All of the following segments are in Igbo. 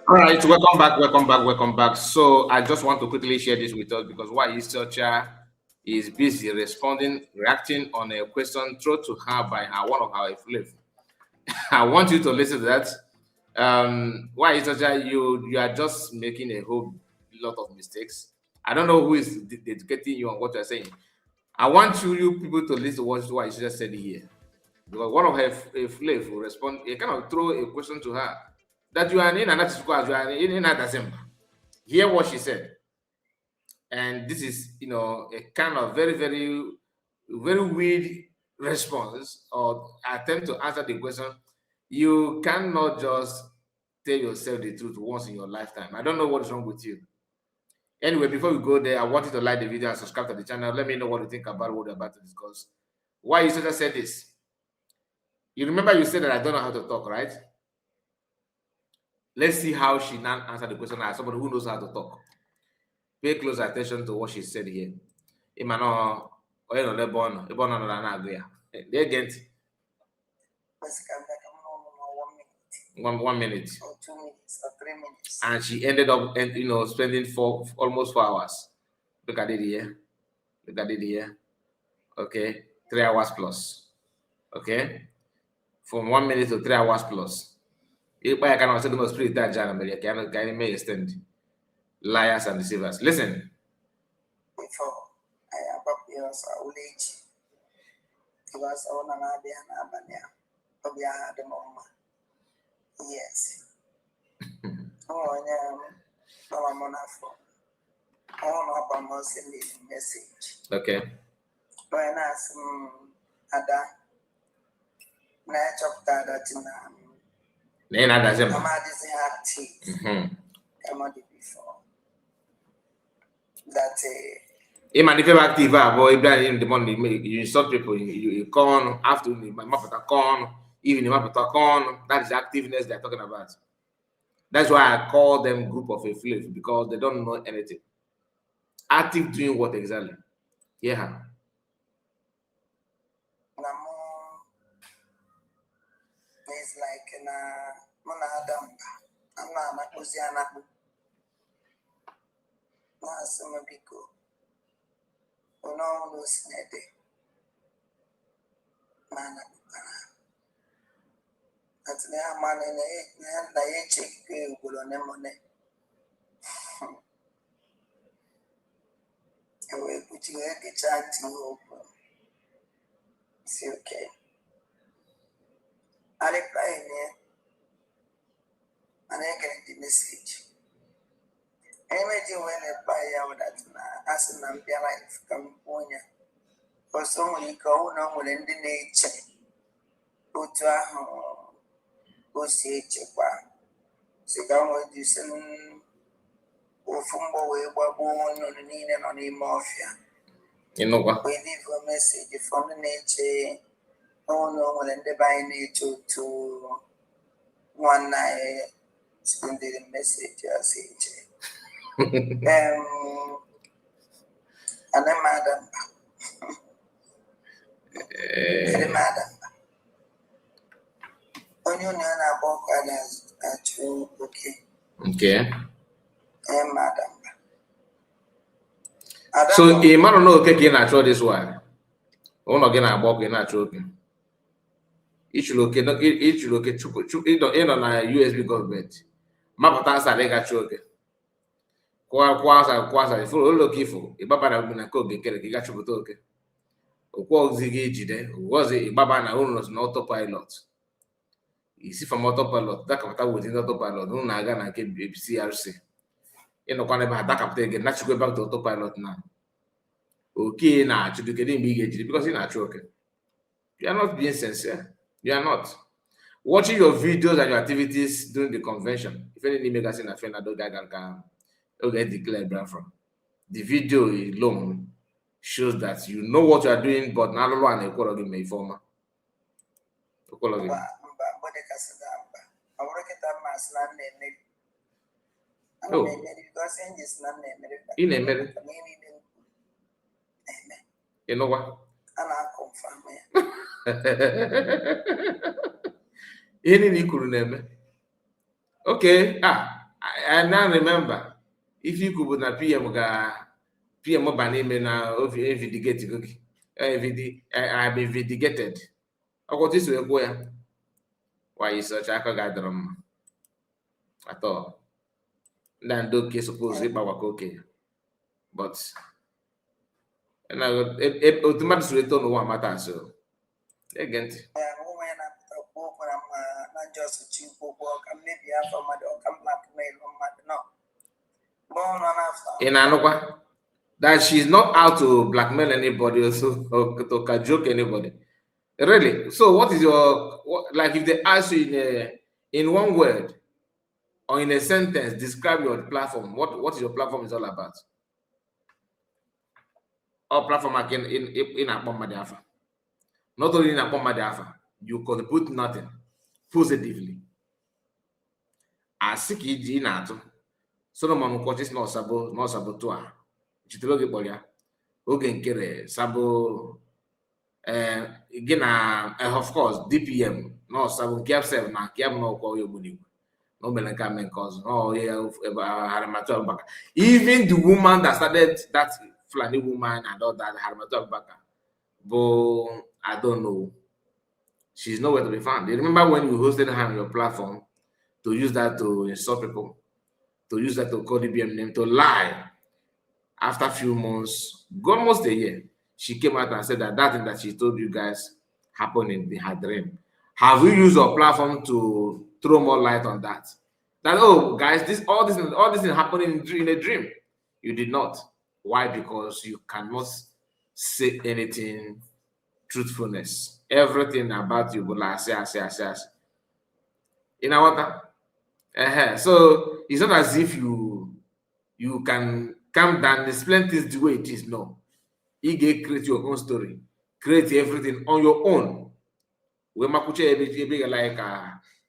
All right, welcome back. So I just want to quickly share this with us because Nwayi Ocha is busy reacting on a question thrown to her by one of our Efulefus. I want you to listen to that. Nwayi Ocha, you are just making a whole lot of mistakes. I don't know who is educating you on what you're saying. I want you people to listen to what Nwayi Ocha said here. Because one of her Efulefus will respond, he kind of throw a question to her that you are in another school, you are in another December. Hear what she said. And this is, a kind of very, very, very weird response or attempt to answer the question. You cannot just tell yourself the truth once in your lifetime. I don't know what's wrong with you. Anyway, before we go there, I want you to like the video and subscribe to the channel. Let me know what you think about what we're about to discuss. Why you just said this? You remember you said that I don't know how to talk, right? Let's see how she now answered the question as somebody who knows how to talk. Pay close attention to what she said here. Imano, they get 1 minute or 2 minutes or 3 minutes. And she ended up spending almost 4 hours. Look at it here. Okay, 3 hours plus. Okay, from 1 minute to 3 hours plus. If I can also do spirit that January, can may extend. Liars and deceivers. Listen. Before I above years, I will age. It was on an idea and Abania. Obia had the moment. Yes. Oh, yeah. I'm on a phone. I want to about send this message. Okay. When I ask Ada, I chopped that in I'm active. I'm on before. That if you're active, boy, in the morning, you insult people, you corn, afternoon, my map at corn, evening map at corn. That is the activeness they're talking about. That's why I call them group of Efulefus, because they don't know anything. Active doing what exactly? Yeah. It's like Adam. I'm not Ozenagu. Some people who know those nede. Man, that's the man in the check will on the money. And we put you a chance to open. See, okay. I reply here and I get the message. Imagine when I buy out that as an ambient life come on ya. For someone you go on with the nature. Go to a home. Go see it. Sit down with you send Fumbo way born on the need and on the mafia. You know what? We leave a message from the nature. No, and the by nature to one night send the message as it. And then madam. Madam. When you know about others, actually, okay. Okay. And madam. So, a man don't know okay, natural this one. Oh, not gonna walk in natural. Each locate, in on a USB government. Mapata sa lega choke. Kwaza, if you look ifo, a baba na bina ko gekere, ki gachu botoke. Okwa zigi jide, was a baba na unos na autopilot. You see from autopilot, that kapata within autopilot, no naga na ke CRC. You know, when I back up again, not to go back to autopilot now. Okay, now to get in big because you're not okay. You are not being sincere. You are not. Watching your videos and your activities during the convention. If any magazine a friend, I don't get declared brand from. The video alone shows that you know what you are doing, but not alone a quarter of me former. In America. You know what? And I confirm it. Any you could remember. Okay, I now remember. If you could na PM PM banime na vindicated cookie. I be vindicated. I got this way go ya. Why is such a gathering at all? Then do case suppose if our okay. But and I automatically return one matter so again. Just cheap work and maybe half a mother or come blackmail on mother. No. Born on after. In Anokwa, that she's not out to blackmail anybody or to cajoke anybody. Really? So what is your like if they ask you in one word or in a sentence, describe your platform. What is your platform is all about? Our platform again in Akpom. Not only in Akpom, you contribute nothing positively. Asị ka iji na-atụ Solomon kwọchis na ọsabo tụa chitere oge kpọrọ ya oge nkere sabo gị na of course DPM na ọsabo nke f7 na nke m na ọkwa ogbunigwe na o mere nke ame nke ọzọ Haramatu Abubakar. Even the woman that started that Fulani woman and all that Haramatu Abubakar, but I don't know, she's nowhere to be found. You remember when you hosted her on your platform to use that to insult people, to use that to call the BM name, to lie. After a few months, almost a year, she came out and said that thing that she told you guys happened in her dream. Have you used your platform to throw more light on that? That, oh, guys, all this is happening in a dream. You did not. Why? Because you cannot say anything truthfulness. Everything about you will say. You know what? So it's not as if you can calm down, explain things the way it is. No, you get create your own story, create everything on your own. We makuche like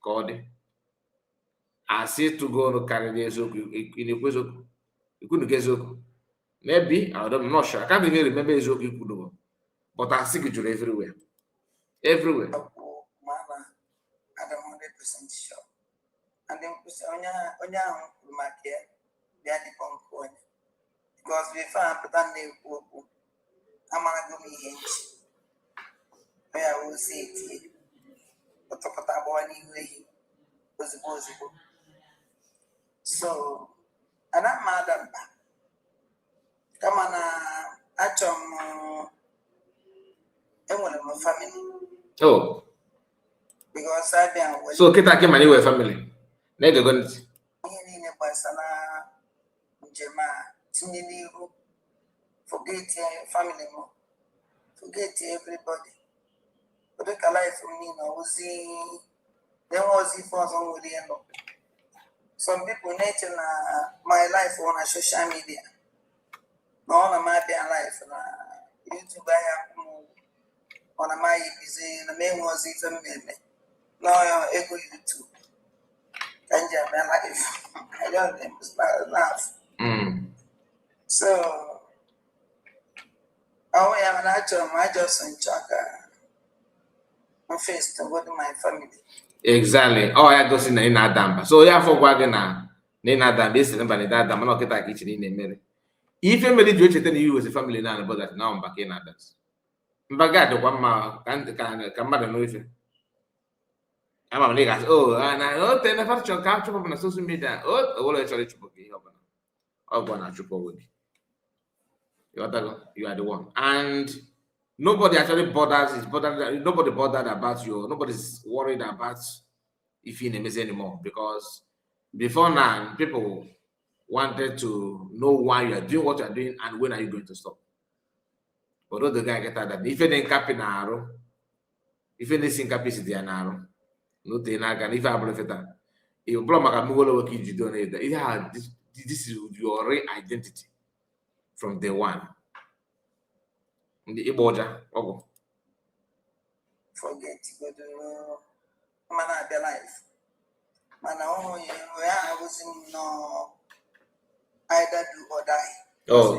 God. I say to go to carry the in a question. You couldn't get so. Maybe I'm not sure. I can't even remember Ezenagu, but I see it everywhere. Everywhere. I'm 100% sure. And then Onya Makia, they are the punk because we found that they will. I'm going to be I will say it. But to put a boy anyway was possible. So, and I'm mad. Come on, my family. Oh. Because I been so kita ke mani we family. Na go go nti. Ni basana jema tiniliru. Forget your family mo. Forget everybody. But the life from me now was there was for some with the end of it. Some people nature my life on a social media. No on my life na YouTube on my busy the main was even me. Now I'm able to and my life. I don't laugh. So I am an actor, I just enjoy my face to go to my family. Exactly. Oh, I go see na Adam. So yeah, for wagon na Adam, this is number that I'm not getting kitchen in a minute. If you made you tell you as a family now about that now I'm back in others. Mbaga do one ma can no if I'm a niggas. Oh, and I don't tell never to capture on social media. Oh, all actually chupo. Oh, gonna chupo with you are the one. And nobody actually bothers. Nobody bothered about you. Nobody's worried about if you're in a mess anymore. Because before now, people wanted to know why you are doing what you are doing and when are you going to stop. But the guy get that if you didn't cap in arrow, if you didn't capacity an arrow, no thing I can if I believe that. If problem can move over you don't need that. Yeah, this is your real identity from day one. The Iboja, oh. Forget to go to man of their life. Man, I was in no either do or die. Oh,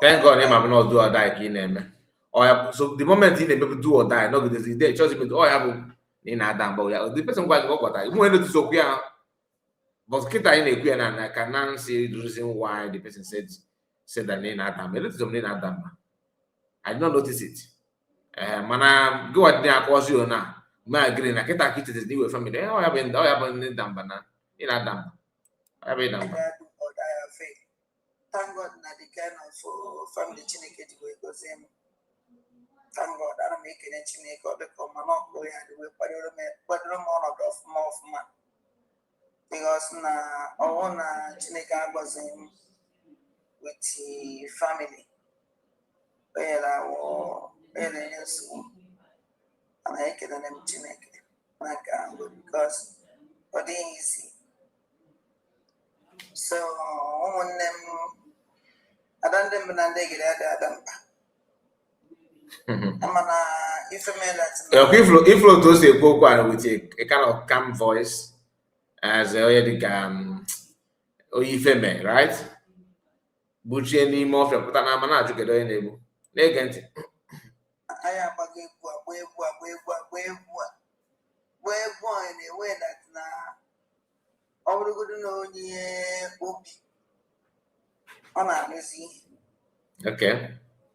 thank God, I'm not do or die in name. Or so the moment he never do or die, not because he's there, just oh, I have in Adam, but the person was what I wanted to so but kita in a and I can see the reason why the person said the name Adam. It is name Adam. I did not notice it. Mana go at there cause you now. My agree na kita kit is new family. Oh, I have been in Dambana. In Adam. I have been Damba. Thank God na the kind of family Chineke goes in. Thank God I don't make any Chineke or the common up going and we put them on of more of man. Because na our Chineke was in with the family. Well, and I can name Chineke. Because for the easy. So on them I don't them and they get Adam. If you do say go with a kind of calm voice as already Ifeme, right? Buchi any more from Putana Mana to get in able. Negant. I am a good where one in a way that now all the good know on a busy. Okay.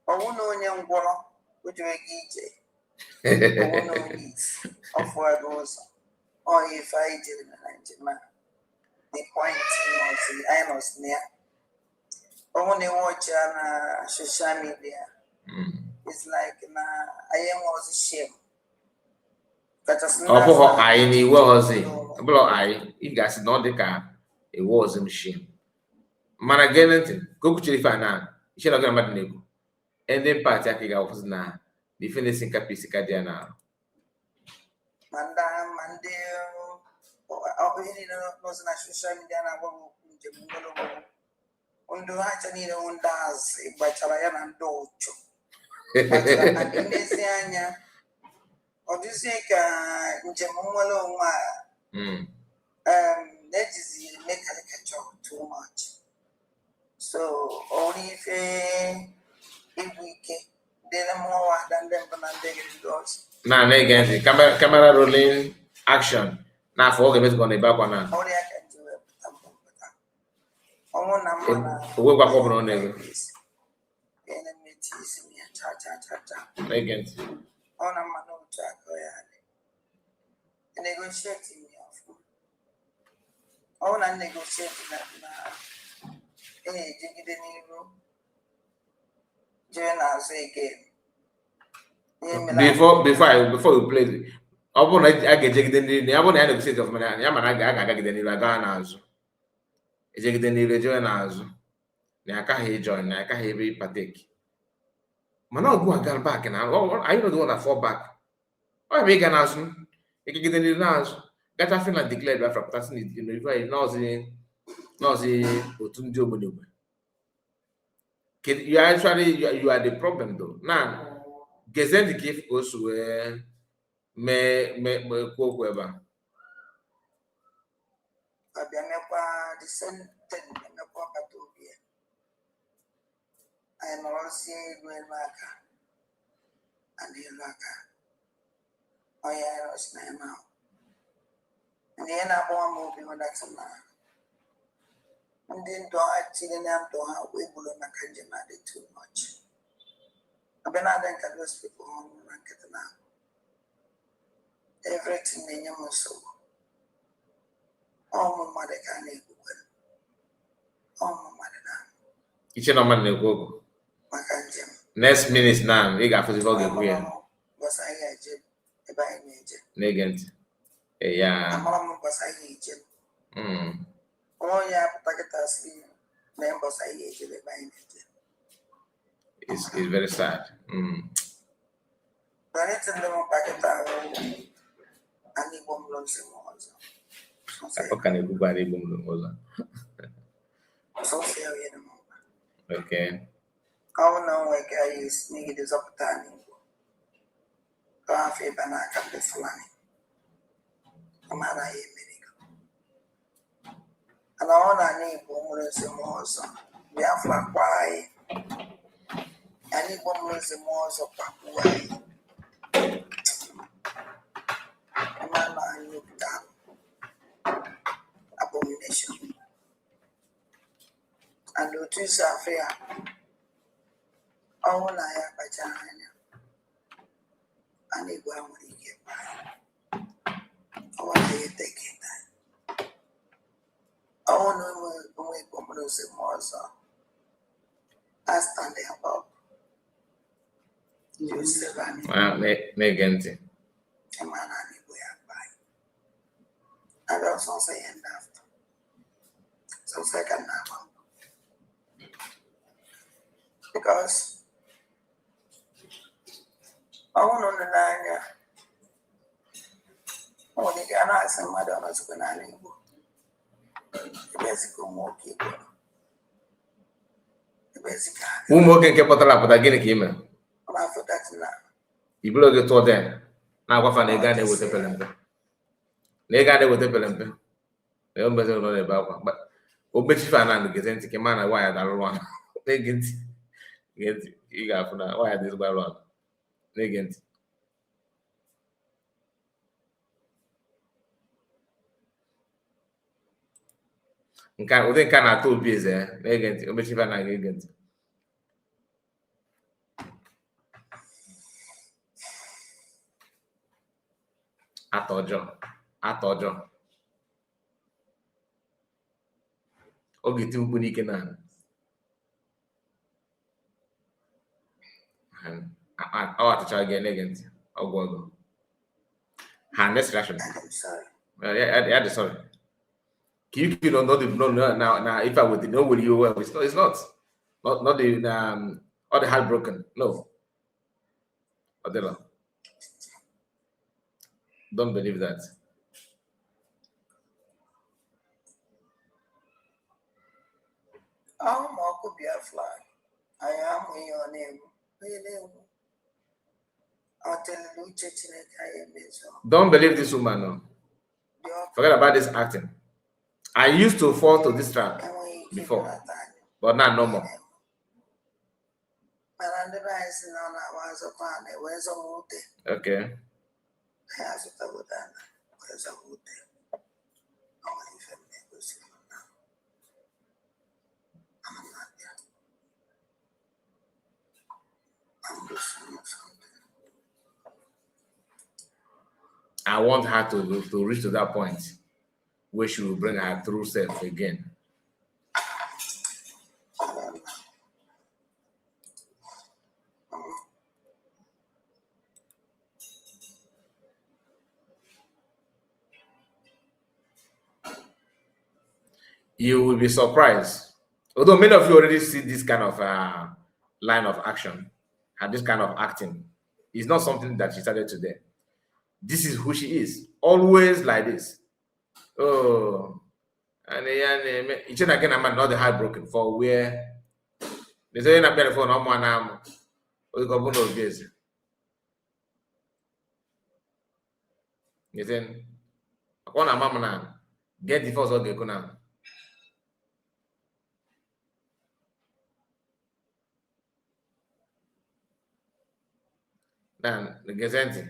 Oh, no, young water, which you a no needs of where goes. Or if I did man. The point was I was near. Only watch on social media. It's like I am was ashamed. But as I knew what was it. Blow I, you guys not the car. It was a machine. Man again, go to the fan. You should not get mad neighbor. And then party I was now. The finishing capisca diana. Monday, was na social media na undo acha ni undas ibachara yana ndocho akindesianya odisika nje mumwalo nwa that is make caricature too much. So only if we can then more than them doors. Now again, camera rolling action. Now for the going to back on now. Only I can do it. We'll back up on it. Again. On a man of track, and negotiating me off. On a negotiating that now. Hey, you get any room? Join us again. Before you play, I want to get the I want to negotiate of money. I'm an I get the Niragana. Is it the Niragana? Naka join, Naka heavy partake. Mana go and back and I don't want to fall back. I make an answer. You can get the Niragana. That I feel like declared by passing it in the nausea, Otunjo. You actually you are the problem though. Now, Gezen the gift also me quote whoever. The same thing I am also doing Maka and the Laka. Oh, yeah, I was now. And the end of one movie when that's a man. And then to actually have to have we will not too much. I've been out there and those people on now. Everything in your muscle. Oh, my mother can't eat well. Oh, my mother now. It's not man go. Next minute now, we got for the vlog here. Was I a jib? A buying agent. Negant. Yeah. Mama was I agent. Oh, yeah, Pagatas, members I agent. It's very sad. But it's a little Pagata and he won't learn some more. How can I go by the boom? So fair, okay. Oh, no, like I use negative of time. Coffee, banana, the flying. Amana, and all I need woman more. We have like why. Any woman is more of Papuai. choose a fair. Oh, I have a china. And it will get by. Oh, I take it. Oh, no, we come to see more so. I stand there up. You say, Megenti. A man, and it will buy. I also say enough. So, second now. Because I want to know. Oh, they can ask some other ones when I need the basic more people. The basic. Who more can keep up again? Him. I thought that's now. You blow the to them. Now, what fun they got with the pelempe? They got it with the pelempe. They almost don't know about but Obechifa and get into Kimana, why I don't want. They get you got for that. Why this by run? They get. Nka ode nka na to base na-ege ntị omechifa na ga-ege ntị atọ ọjọọ oge iti mkpu n'ike na ọ atụchara gị na-ege ntị ọgwụ ọgụ ha next reaction yeah the sorry you don't know now if I would know with you well it's not the all the heartbroken no Adela. Don't believe that. Oh, could be a fly. I am your name. I'll tell you, don't believe this woman, no. Forget about this acting. I used to fall to this trap before, but now no more. Okay. I want her to reach to that point where she will bring her true self again. You will be surprised. Although many of you already see this kind of line of action and this kind of acting, it's not something that she started today. This is who she is. Always like this. Oh, and each and again, I'm not the heartbroken for where there's a better phone on one arm. We got one of this. You think, one of mama now get the first okay now. Then the gesenti.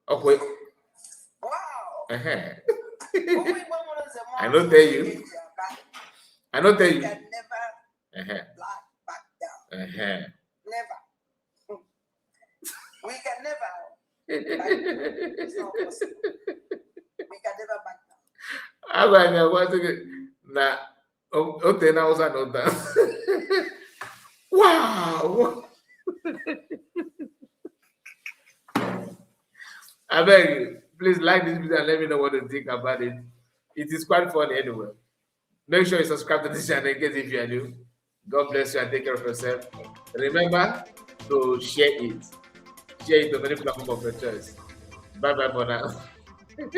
Okay. Wow. I don't tell you. I don't tell you. You can never back down. Never. We can never. It's not possible. We can never back down. I want to get now. Okay, now was not done. Wow. I beg you, please like this video and let me know what you think about it. It is quite funny anyway. Make sure you subscribe to this channel in case if you are new. God bless you and take care of yourself. Remember to share it. Share it to many platforms of your choice. Bye bye for now.